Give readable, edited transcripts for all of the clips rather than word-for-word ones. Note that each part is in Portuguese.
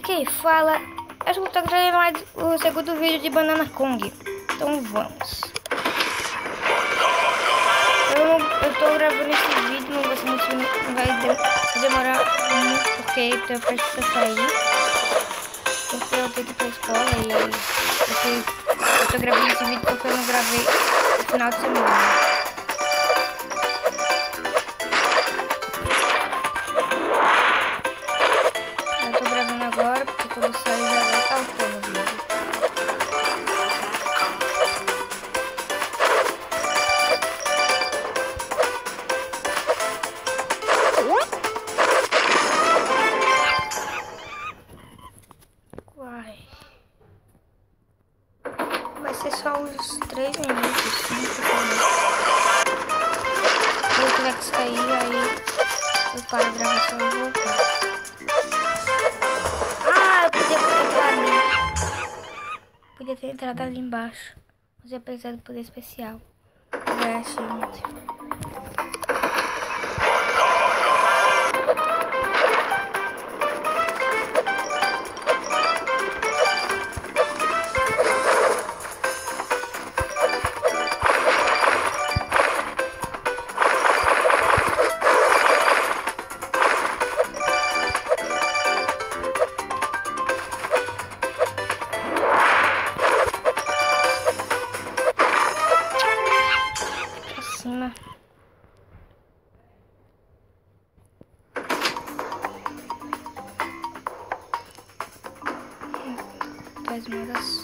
que fala. Acho que eu tô gravando mais o segundo vídeo de Banana Kong. Então vamos. Eu tô gravando esse vídeo, não vai demorar muito porque eu prestes pra sair. Porque eu tenho que ir pra escola eu tô gravando esse vídeo porque eu não gravei no final de semana. Agora, porque quando sair já vai estar o vídeo. Uai. Vai ser só uns 3 minutos, 5 minutos. Se eu tiver que sair, aí eu paro a gravação e voltar. Podia ter entrado ali embaixo, mas eu precisar do poder especial. Vai achar muito. Faz modas.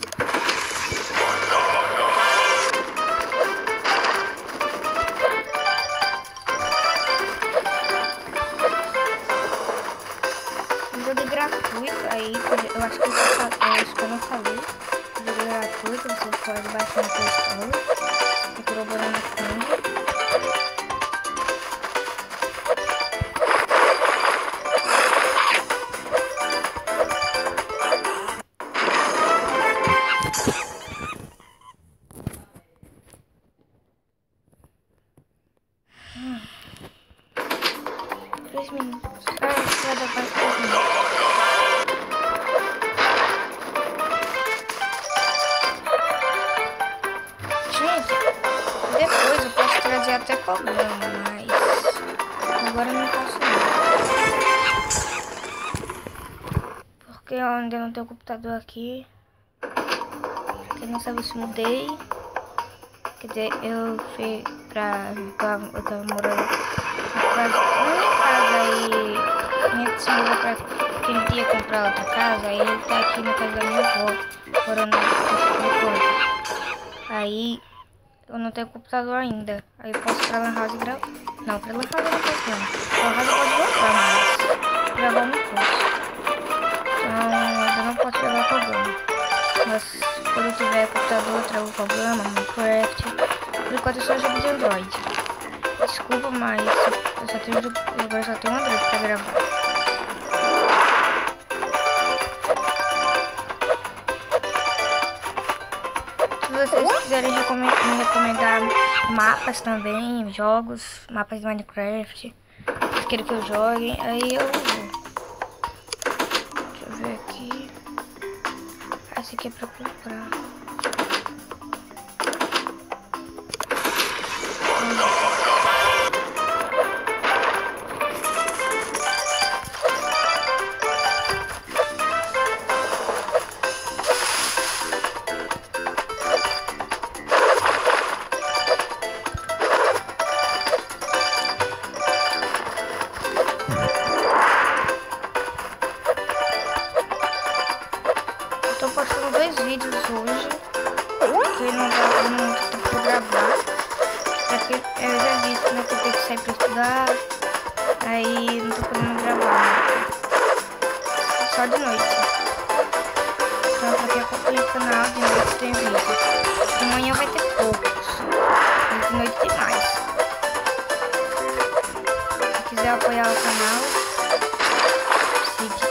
Um jogo gratuito aí, eu acho que eu não falei. Um jogo gratuito, você pode baixar no Play Store. Procurou Banana Kong. Três minutos. Vai dar quase 3 minutos. Gente, depois eu posso trazer até programa, mas agora eu não posso não. Porque eu ainda não tenho computador aqui. Pra quem não sabe, eu mudei. Quer dizer, eu fui eu tava morando na minha casa aí. A gente se mudou pra quem ia comprar outra casa. Aí ele tá aqui na casa da minha avó, morando no canto. Aí eu não tenho computador ainda. Aí eu posso ir pra Lan House e gravar. Não, pra Lan House eu não posso não. Lan House eu posso voltar, mas gravar não posso. Então eu não posso gravar programa. Mas quando eu tiver computador, eu trago o programa, Minecraft. Por enquanto eu só jogo de Android. Desculpa, mas agora só tenho um Android pra gravar. Se vocês quiserem me recomendar mapas também, jogos, mapas de Minecraft, vocês querem que eu jogue, aí eu vou. Deixa eu ver aqui. Esse aqui é pra comprar. Tô postando 2 vídeos hoje, porque não dá muito tempo pra gravar. Porque eu já disse, né, que eu tenho que sair pra estudar, aí não tô podendo gravar, né? Só de noite. Então pra quem acompanha o canal, de noite tem vídeo. De manhã vai ter poucos, e de noite tem mais. Se quiser apoiar o canal, siga.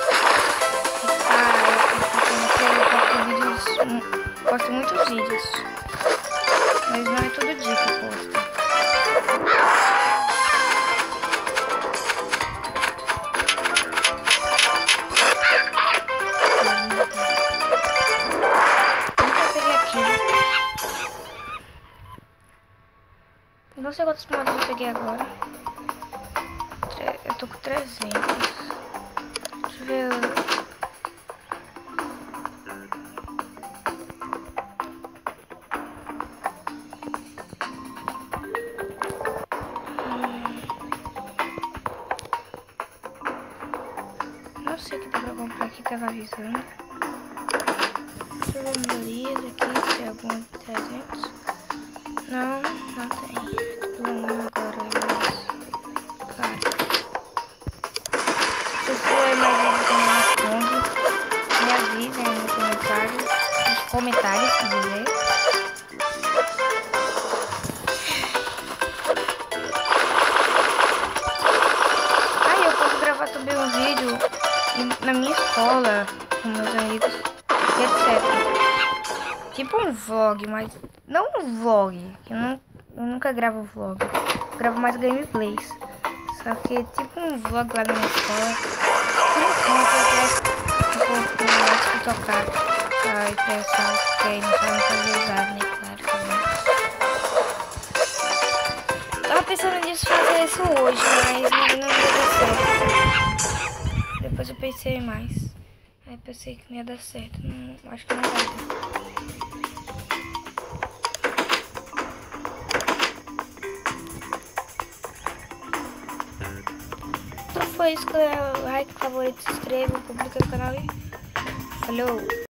Posto muitos vídeos, mas não é todo dia que eu posto. sei quantos modos eu peguei agora. Eu tô com 300. Deixa eu ver. Não sei o que dá pra comprar aqui, tava avisando. Deixa eu ver melhorias aqui, se tem algum 300. Não, não tem. Agora, mas... Cara. Se você é mais vídeo com me avisem aí nos comentários, quer dizer. Aí eu posso gravar também um vídeo na minha escola, com meus amigos, etc. Tipo um vlog, mas não um vlog, eu nunca gravo vlog, eu gravo mais gameplays. Só que é tipo um vlog lá na minha escola. Por enquanto eu acho que tocar a impressão, porque aí não sabe fazer usado, né? Claro, também. Tava pensando nisso fazer isso hoje, mas não deu certo. Depois eu pensei mais. Aí pensei que não ia dar certo. Não, acho que não vai dar. Então foi isso, like, favorito, se inscreva, publica no canal e falou!